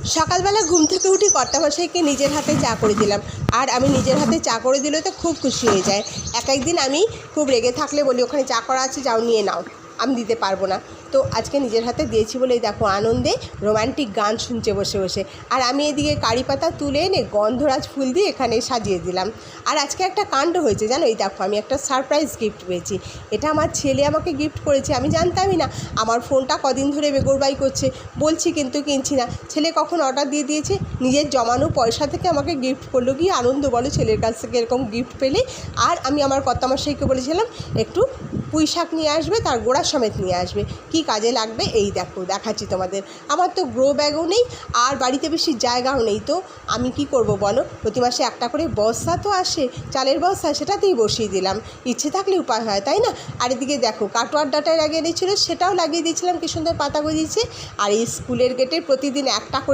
সকালবেলা ঘুম থেকে উঠে কর্তামশাইকে নিজের হাতে চা করে দিলাম। আর আমি নিজের হাতে চা করে দিলে তো খুব খুশি হয়ে যায়। এক একদিন আমি খুব রেগে থাকলে বলি, ওখানে চা করা আছে, যাও নিয়ে নাও, আমি দিতে পারবো না। তো আজকে নিজের হাতে দিয়েছি বলেই দেখো আনন্দে রোম্যান্টিক গান শুনছে বসে বসে। আর আমি এদিকে কারি পাতা তুলে এনে গন্ধরাজ ফুল দিয়ে এখানে সাজিয়ে দিলাম। আর আজকে একটা কাণ্ড হয়েছে জানো, এই দেখো আমি একটা সারপ্রাইজ গিফট পেয়েছি। এটা আমার ছেলে আমাকে গিফট করেছে, আমি জানতামই না। আমার ফোনটা কদিন ধরে বেগরবাই করছে, বলছি কিন্তু কিনছি না। ছেলে কখন অর্ডার দিয়ে দিয়েছে, নিজের জমানো পয়সা থেকে আমাকে গিফট করলো। কি আনন্দ বলো ছেলের কাছ থেকে এরকম গিফট পেলে। আর আমি আমার কর্তামশাইকে বলেছিলাম একটু পুঁই শাক নিয়ে আসবে, তার গোড়া সমেত নিয়ে আসবে, কি কাজে লাগবে এই দেখো দেখাচ্ছি তোমাদের। আমার তো গ্রো ব্যাগও নেই আর বাড়িতে বেশি জায়গাও নেই, তো আমি কি করব বলো। প্রতি মাসে একটা করে বস্তা তো আসে, চালের বস্তা, সেটাতেই বসিয়ে দিলাম। ইচ্ছে থাকলে উপায় হয়, তাই না। আর এদিকে দেখো কাটোয়ার ডাটায় লাগিয়ে দিয়েছিলো, সেটাও লাগিয়ে দিয়েছিলাম, কি সুন্দর পাতা গজিয়েছে। আর এই স্কুলের গেটে প্রতিদিন একটা করে